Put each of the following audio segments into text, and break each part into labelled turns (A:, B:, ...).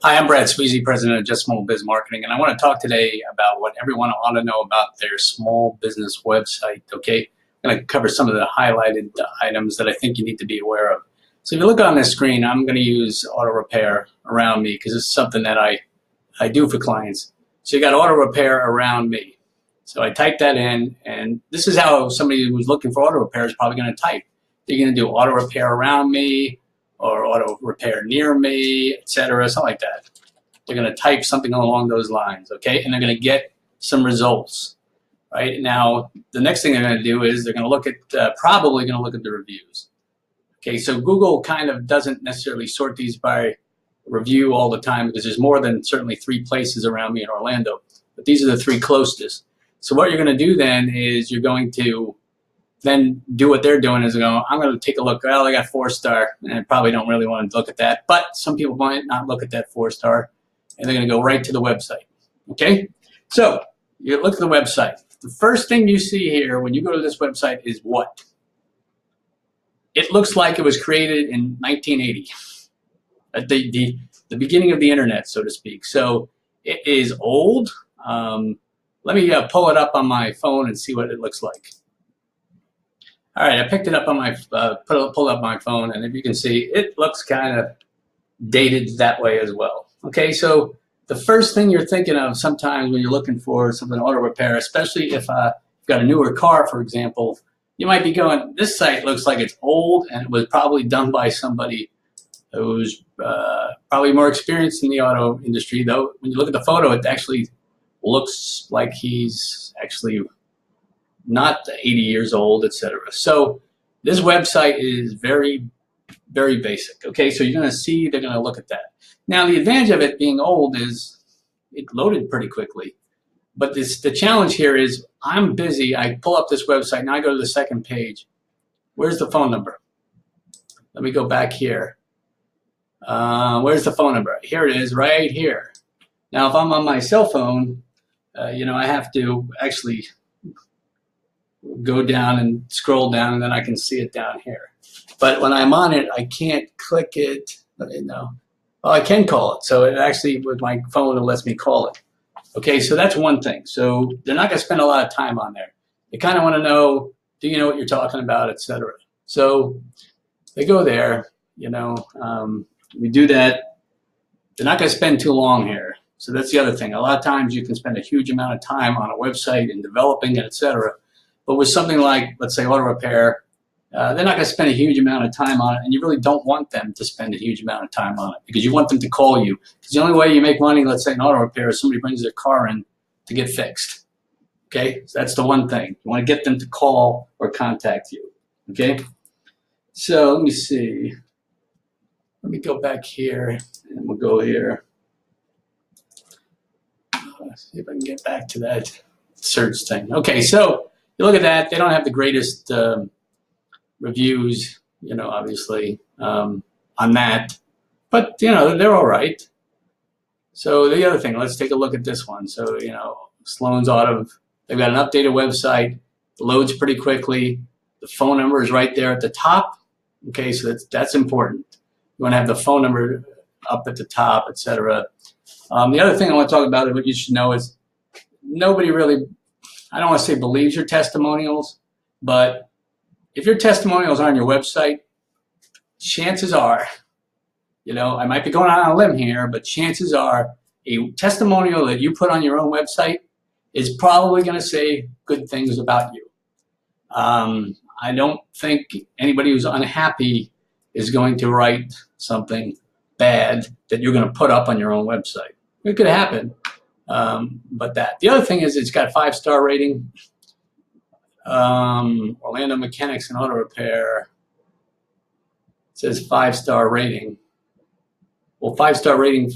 A: Hi, I'm Brad Sweezy, president of Just Small Biz Marketing, and I want to talk today about what everyone ought to know about their small business website. Okay, I'm going to cover some of the highlighted items that I think you need to be aware of. So if you look on this screen, I'm going to use auto repair around me because it's something that I do for clients. So you got auto repair around me. So I type that in, and this is how somebody who's looking for auto repair is probably going to type. They're going to do auto repair around me, or auto repair near me, etc., something like that. They're going to type something along those lines, okay? And they're going to get some results, right? Now, the next thing they're going to do is they're going to look at, probably going to look at the reviews. Okay, so Google kind of doesn't necessarily sort these by review all the time because there's more than certainly 3 places around me in Orlando, but these are the 3 closest. So what you're going to do then is you're going to then do what they're doing is go, I'm going to take a look. Well, I got 4-star, and I probably don't really want to look at that. But some people might not look at that 4-star, and they're going to go right to the website. Okay? So you look at the website. The first thing you see here when you go to this website is what? It looks like it was created in 1980, at the beginning of the internet, so to speak. So it is old. Let me pull it up on my phone and see what it looks like. All right, I picked it up on my, pulled up my phone, and if you can see, it looks kind of dated that way as well. Okay, so the first thing you're thinking of sometimes when you're looking for something auto repair, especially if you've got a newer car, for example, you might be going, this site looks like it's old, and it was probably done by somebody who's probably more experienced in the auto industry, though when you look at the photo, it actually looks like he's actually not 80 years old, etc. So this website is very, very basic. Okay, so you're going to see they're going to look at that. Now, the advantage of it being old is it loaded pretty quickly. But the challenge here is I'm busy. I pull up this website. Now I go to the second page. Where's the phone number? Let me go back here. Where's the phone number? Here it is, right here. Now, if I'm on my cell phone, I have to actually go down and scroll down, and then I can see it down here. But when I'm on it, I can't click it. No. Oh, I can call it. So it actually, with my phone, it lets me call it. Okay, so that's one thing. So they're not going to spend a lot of time on there. They kind of want to know, do you know what you're talking about, etc. So they go there, we do that. They're not going to spend too long here. So that's the other thing. A lot of times you can spend a huge amount of time on a website and developing it, etc. But with something like, let's say, auto repair, they're not going to spend a huge amount of time on it, and you really don't want them to spend a huge amount of time on it because you want them to call you. Because the only way you make money, let's say, in auto repair is somebody brings their car in to get fixed. Okay, so that's the one thing. You want to get them to call or contact you. Okay, so let me see. Let me go back here, and we'll go here. Let's see if I can get back to that search thing. Okay, so you look at that, they don't have the greatest reviews, obviously, on that. But, they're all right. So the other thing, let's take a look at this one. So, Sloan's Auto, they've got an updated website, loads pretty quickly. The phone number is right there at the top. Okay, so that's important. You want to have the phone number up at the top, etc. The other thing I want to talk about, what you should know is nobody really, I don't want to say believes your testimonials, but if your testimonials are on your website, chances are, I might be going out on a limb here, but chances are a testimonial that you put on your own website is probably going to say good things about you. I don't think anybody who's unhappy is going to write something bad that you're going to put up on your own website. It could happen. But that. The other thing is it's got 5-star rating. Orlando Mechanics and Auto Repair. It says 5-star rating. Well, 5-star rating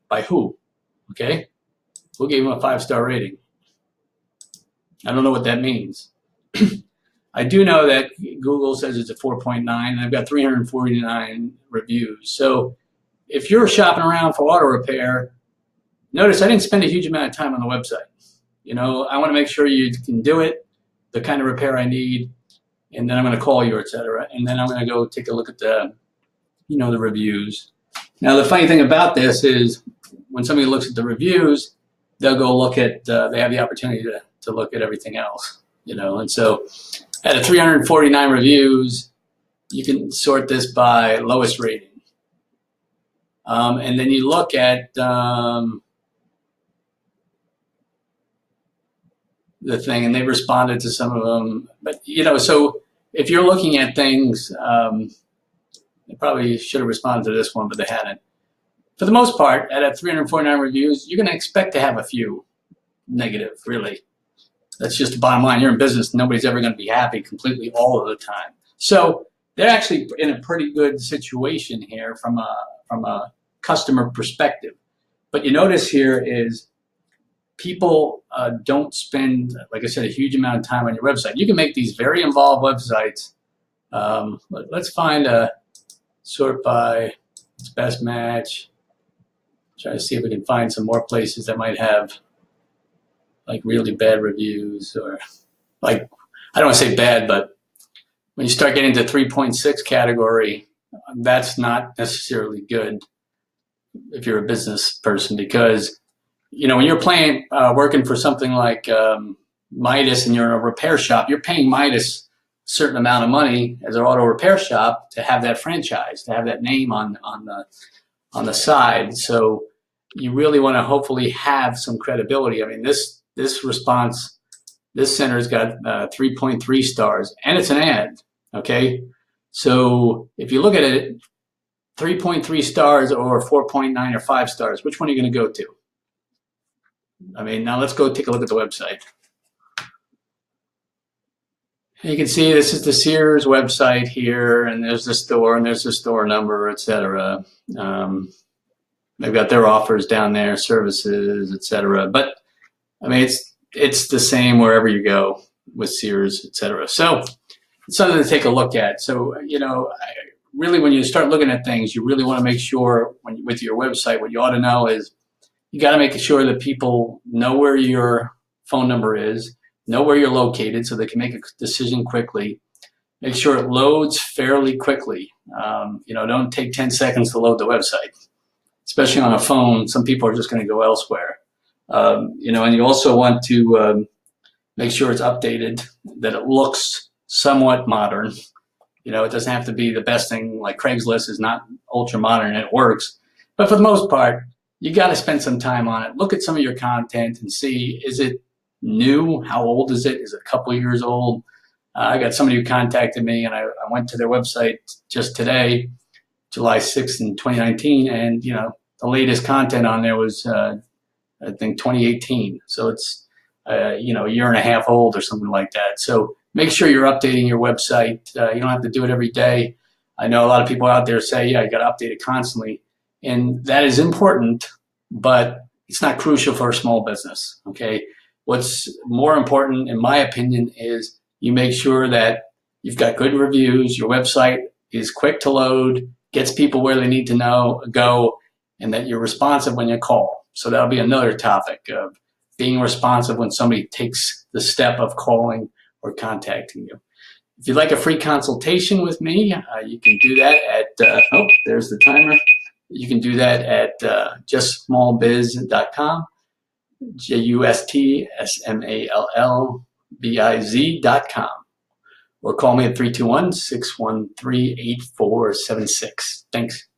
A: by who? Okay, who gave him a 5-star rating? I don't know what that means. I do know that Google says it's a 4.9, and I've got 349 reviews. So if you're shopping around for auto repair, notice I didn't spend a huge amount of time on the website. I want to make sure you can do it, the kind of repair I need, and then I'm going to call you, etc. And then I'm going to go take a look at the, the reviews. Now, the funny thing about this is when somebody looks at the reviews, they'll go look at, they have the opportunity to look at everything else, and so out of 349 reviews, you can sort this by lowest rating. And then you look at the thing, and they responded to some of them. But, so if you're looking at things, they probably should have responded to this one, but they hadn't. For the most part, out of 349 reviews, you're going to expect to have a few negative, really. That's just the bottom line. You're in business. Nobody's ever going to be happy completely all of the time. So they're actually in a pretty good situation here from a customer perspective. But you notice here is people don't spend, like I said, a huge amount of time on your website. You can make these very involved websites. Let's find a sort by its best match. Try to see if we can find some more places that might have like really bad reviews, or like, I don't want to say bad, but when you start getting to 3.6 category, that's not necessarily good if you're a business person, because when you're working for something like Midas and you're in a repair shop, you're paying Midas a certain amount of money as an auto repair shop to have that franchise, to have that name on the side. So you really want to hopefully have some credibility. I mean, this response, this center's got 3.3 stars, and it's an ad. Okay, so if you look at it, 3.3 stars or 4.9 or 5 stars, which one are you going to go to? I mean, now let's go take a look at the website. You can see this is the Sears website here, and there's the store, and there's the store number, etc. They've got their offers down there, services, etc. But I mean, it's the same wherever you go with Sears, etc. So it's something to take a look at. So really, when you start looking at things, you really want to make sure with your website, what you ought to know is you got to make sure that people know where your phone number is, know where you're located, so they can make a decision quickly. Make sure it loads fairly quickly. Don't take 10 seconds to load the website, especially on a phone. Some people are just going to go elsewhere. And you also want to make sure it's updated, that it looks somewhat modern. It doesn't have to be the best thing. Like Craigslist is not ultra modern and it works, but for the most part, you got to spend some time on it. Look at some of your content and see, is it new? How old is it? Is it a couple of years old? I got somebody who contacted me, and I went to their website just today, July 6th in 2019, and the latest content on there was I think 2018. So it's a year and a half old or something like that. So make sure you're updating your website. You don't have to do it every day. I know a lot of people out there say, yeah, you got to update it constantly. And that is important, but it's not crucial for a small business, okay? What's more important, in my opinion, is you make sure that you've got good reviews, your website is quick to load, gets people where they need to go, and that you're responsive when you call. So that'll be another topic of being responsive when somebody takes the step of calling or contacting you. If you'd like a free consultation with me, you can do that at, there's the timer. You can do that at justsmallbiz.com, JUSTSMALLBIZ.com, or call me at 321-613-8476. Thanks.